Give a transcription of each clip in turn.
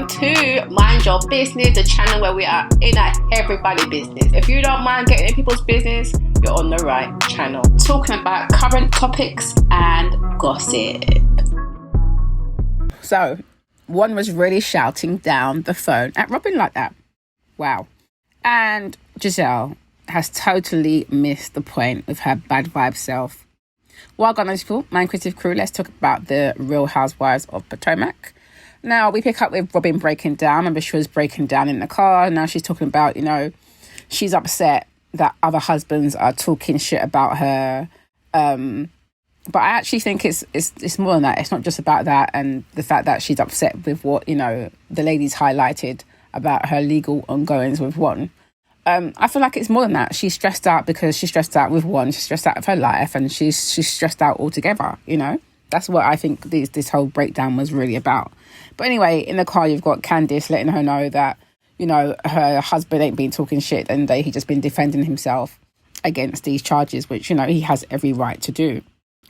welcome to Mind Your Business, the channel where we are in at everybody's business. If you don't mind getting in people's business, you're on the right channel. Talking about current topics and gossip. So, one was really shouting down the phone at Robyn like that. Wow. And Gizelle has totally missed the point with her bad vibe self. Welcome, people, my creative crew. Let's talk about the Real Housewives of Potomac. Now, we pick up with Robyn breaking down. Remember, she was breaking down in the car. Now she's talking about, she's upset that other husbands are talking shit about her. But I actually think it's more than that. It's not just about that and the fact that she's upset with what, the ladies highlighted about her legal ongoings with one. I feel like it's more than that. She's stressed out because she's stressed out with one. She's stressed out of her life and she's stressed out altogether, That's what I think this whole breakdown was really about. But anyway, in the car, you've got Candice letting her know that, her husband ain't been talking shit and he just been defending himself against these charges, which, he has every right to do.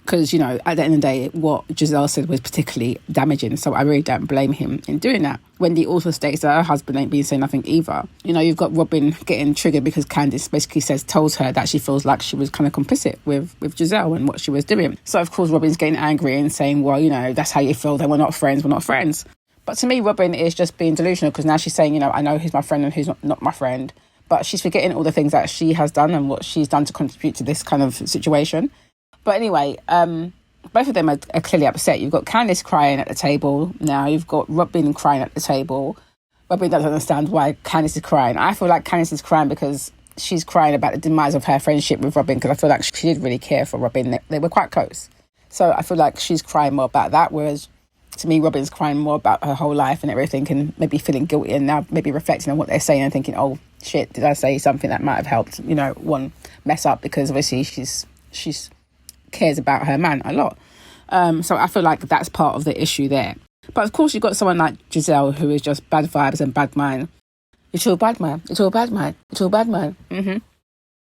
Because, at the end of the day, what Gizelle said was particularly damaging. So I really don't blame him in doing that. Wendy also states that her husband ain't been saying nothing either. You've got Robyn getting triggered because Candice basically tells her that she feels like she was kind of complicit with Gizelle and what she was doing. So, of course, Robyn's getting angry and saying, well, that's how you feel. That we're not friends. We're not friends. But to me, Robyn is just being delusional because now she's saying, I know who's my friend and who's not my friend. But she's forgetting all the things that she has done and what she's done to contribute to this kind of situation. But anyway, both of them are clearly upset. You've got Candice crying at the table now. You've got Robyn crying at the table. Robyn doesn't understand why Candice is crying. I feel like Candice is crying because she's crying about the demise of her friendship with Robyn because I feel like she did really care for Robyn. They were quite close. So I feel like she's crying more about that, whereas to me, Robyn's crying more about her whole life and everything and maybe feeling guilty and now maybe reflecting on what they're saying and thinking, oh, shit, did I say something that might have helped, one mess up because obviously she's cares about her man a lot. So I feel like that's part of the issue there. But of course, you've got someone like Gizelle who is just bad vibes and bad mind. It's all bad man. It's all bad man. It's all bad man.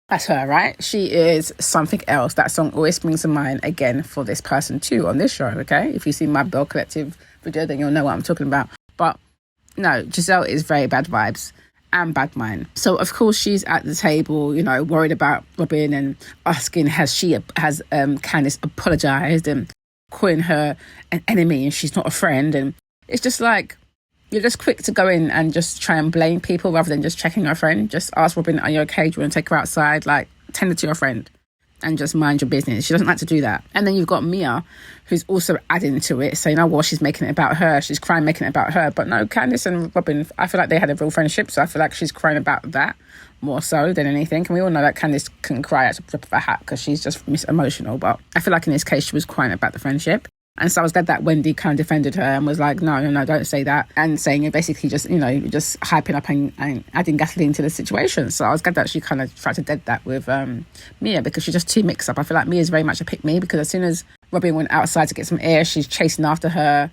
That's her, right? She is something else. That song always springs to mind again for this person too on this show, okay? If you see my Bell Collective video, then you'll know what I'm talking about. But no, Gizelle is very bad vibes and bad mind. So of course she's at the table, worried about Robyn and asking has Candice apologized and calling her an enemy and she's not a friend. And it's just like you're just quick to go in and just try and blame people rather than just checking your friend. Just ask Robyn, are you okay? Do you want to take her outside? Like, tend to your friend and just mind your business. She doesn't like to do that. And then you've got Mia, who's also adding to it, saying, oh, well, she's making it about her. She's crying, making it about her. But no, Candice and Robyn, I feel like they had a real friendship. So I feel like she's crying about that more so than anything. And we all know that Candice can cry at the top of her hat because she's just emotional. But I feel like in this case, she was crying about the friendship. And so I was glad that Wendy kind of defended her and was like, no, don't say that. And saying it basically just, you're just hyping up and adding gasoline to the situation. So I was glad that she kind of tried to dead that with Mia because she's just too mixed up. I feel like Mia's very much a pick-me because as soon as Robyn went outside to get some air, she's chasing after her.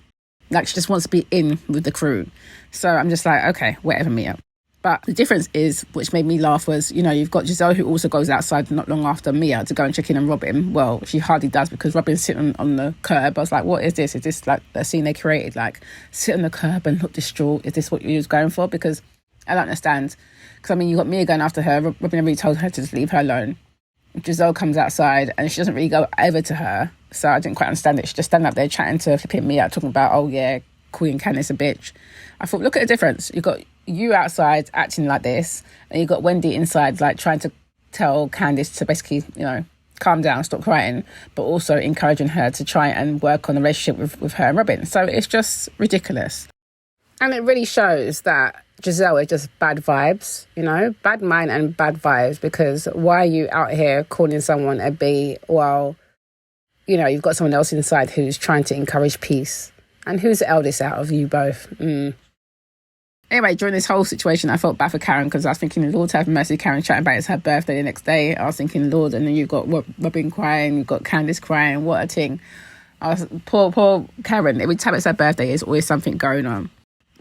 Like she just wants to be in with the crew. So I'm just like, okay, whatever, Mia. But the difference is, which made me laugh, was, you've got Gizelle who also goes outside not long after Mia to go and check in on Robyn. Well, she hardly does because Robyn's sitting on the curb. I was like, what is this? Is this like the scene they created? Like, sit on the curb and look distraught. Is this what you was going for? Because I don't understand. Because, you've got Mia going after her. Robyn already told her to just leave her alone. Giselle comes outside and she doesn't really go over to her. So I didn't quite understand it. She just standing up there chatting to flipping Mia, talking about, oh, yeah, calling Candice a bitch. I thought, look at the difference. You've got you outside acting like this and you've got Wendy inside like trying to tell Candice to basically calm down, stop crying, but also encouraging her to try and work on the relationship with her and Robyn. So it's just ridiculous. And it really shows that Gizelle is just bad vibes, bad mind and bad vibes, because why are you out here calling someone a B while you've got someone else inside who's trying to encourage peace? And who's the eldest out of you both? Anyway, during this whole situation, I felt bad for Karen because I was thinking, Lord have mercy, Karen chatting about it's her birthday the next day. I was thinking, Lord, and then you've got Robyn crying, you've got Candice crying, what a thing. Poor Karen, every time it's her birthday, there's always something going on.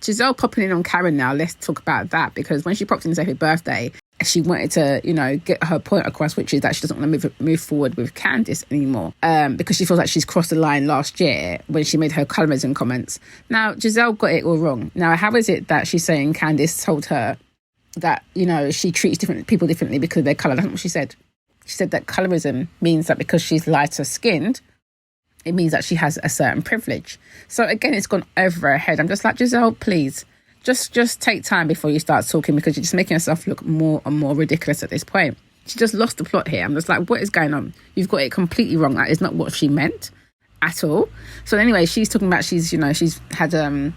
Gizelle popping in on Karen now, let's talk about that, because when she popped in to say happy birthday, she wanted to, get her point across, which is that she doesn't want to move forward with Candice anymore, because she feels like she's crossed the line last year when she made her colorism comments. Now, Gizelle got it all wrong. Now, how is it that she's saying Candice told her that, she treats different people differently because of their colour? That's not what she said. She said that colorism means that because she's lighter skinned, it means that she has a certain privilege. So again, it's gone over her head. I'm just like, Gizelle, please, just take time before you start talking, because you're just making yourself look more and more ridiculous at this point. She just lost the plot here. I'm just like, what is going on? You've got it completely wrong. That is not what she meant at all. So anyway, she's talking about she's had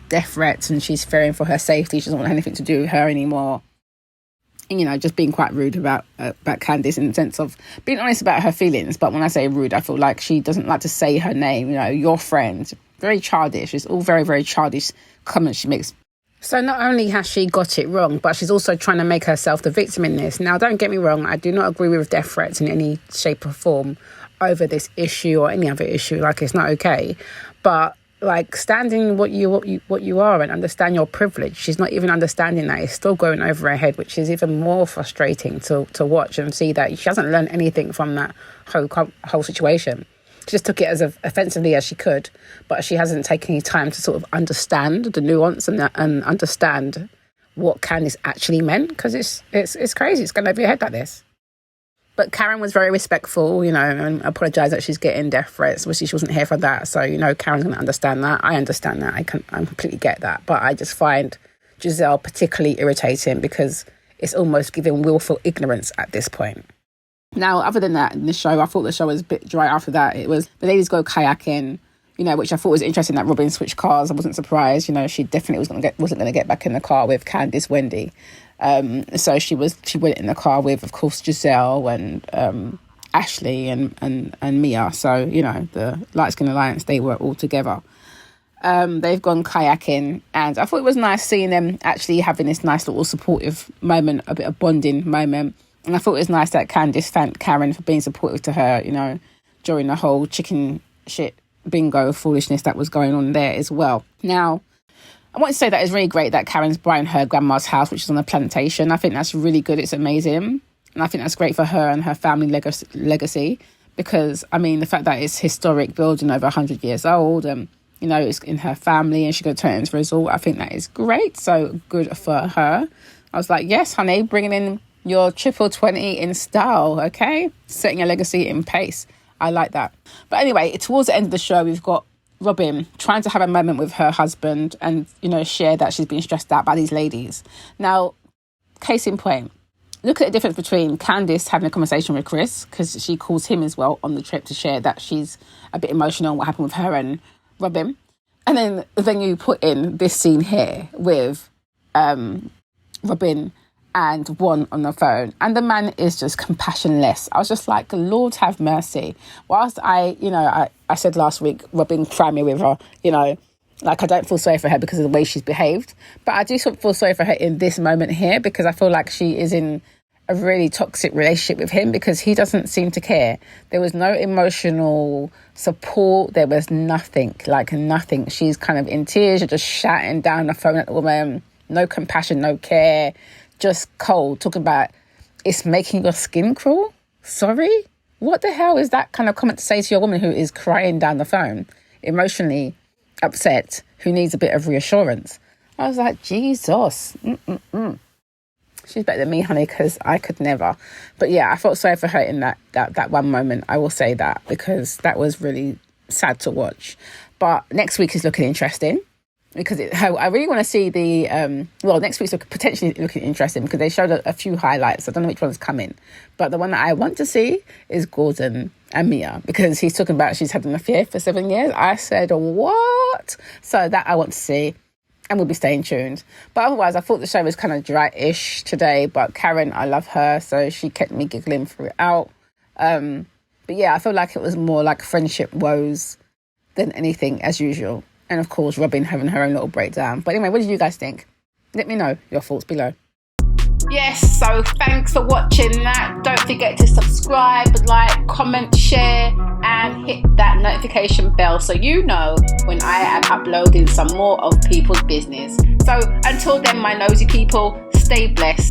death threats and she's fearing for her safety. She doesn't want anything to do with her anymore. And, just being quite rude about Candice, in the sense of being honest about her feelings. But when I say rude, I feel like she doesn't like to say her name, your friend. Very childish. It's all very, very childish comments she makes. So not only has she got it wrong, but she's also trying to make herself the victim in this. Now, don't get me wrong. I do not agree with death threats in any shape or form over this issue or any other issue. Like, it's not okay. But like, standing what you are and understand your privilege. She's not even understanding that. It's still going over her head, which is even more frustrating to watch and see that she hasn't learned anything from that whole situation. She just took it as offensively as she could, but she hasn't taken any time to sort of understand the nuance and understand what Candice actually meant, because it's crazy. It's going over your head like this. But Karen was very respectful, and apologised that she's getting death threats. Obviously, she wasn't here for that. So, Karen's going to understand that. I understand that. I completely get that. But I just find Gizelle particularly irritating, because it's almost giving willful ignorance at this point. Now, other than that, in the show, I thought the show was a bit dry after that. It was the ladies go kayaking, which I thought was interesting that Robyn switched cars. I wasn't surprised. She definitely wasn't going to get back in the car with Candice Wendy. So she went in the car with, of course, Jazelle and Ashley and Mia. So, the Light Skin Alliance, they were all together. They've gone kayaking, and I thought it was nice seeing them actually having this nice little supportive moment, a bit of bonding moment. And I thought it was nice that Candice thanked Karen for being supportive to her, during the whole chicken shit bingo foolishness that was going on there as well. Now, I want to say that it's really great that Karen's buying her grandma's house, which is on a plantation. I think that's really good. It's amazing. And I think that's great for her and her family legacy, because, the fact that it's historic building over 100 years old, and, it's in her family and she's going to turn it into a resort, I think that is great. So good for her. I was like, yes, honey, bringing in your triple 20 in style, okay? Setting a legacy in pace. I like that. But anyway, towards the end of the show, we've got Robyn trying to have a moment with her husband and, share that she's been stressed out by these ladies. Now, case in point, look at the difference between Candice having a conversation with Chris, because she calls him as well on the trip to share that she's a bit emotional on what happened with her and Robyn. And then you put in this scene here with Robyn and Juan on the phone, and the man is just compassionless. I was just like, Lord have mercy. Whilst I said last week, Robyn cried me with her, like, I don't feel sorry for her because of the way she's behaved, but I do feel sorry for her in this moment here, because I feel like she is in a really toxic relationship with him, because he doesn't seem to care. There was no emotional support. There was nothing. She's kind of in tears. You're just shouting down the phone at the woman. No compassion, no care. Just cold, talking about it's making your skin crawl. Sorry? What the hell is that kind of comment to say to your woman who is crying down the phone, emotionally upset, who needs a bit of reassurance? I was like, Jesus. She's better than me, honey, because I could never. But yeah, I felt sorry for her in that one moment. I will say that, because that was really sad to watch. But next week is looking interesting. Because I really want to see the, next week's potentially looking interesting, because they showed a few highlights. I don't know which one's coming. But the one that I want to see is Gordon and Mia, because he's talking about she's had an affair for 7 years. I said, what? So that I want to see, and we'll be staying tuned. But otherwise, I thought the show was kind of dry-ish today. But Karen, I love her, so she kept me giggling throughout. But yeah, I feel like it was more like friendship woes than anything as usual. And of course, Robyn having her own little breakdown. But anyway, what did you guys think? Let me know your thoughts below. Yes, so thanks for watching that. Don't forget to subscribe, like, comment, share, and hit that notification bell so you know when I am uploading some more of People's Business. So until then, my nosy people, stay blessed.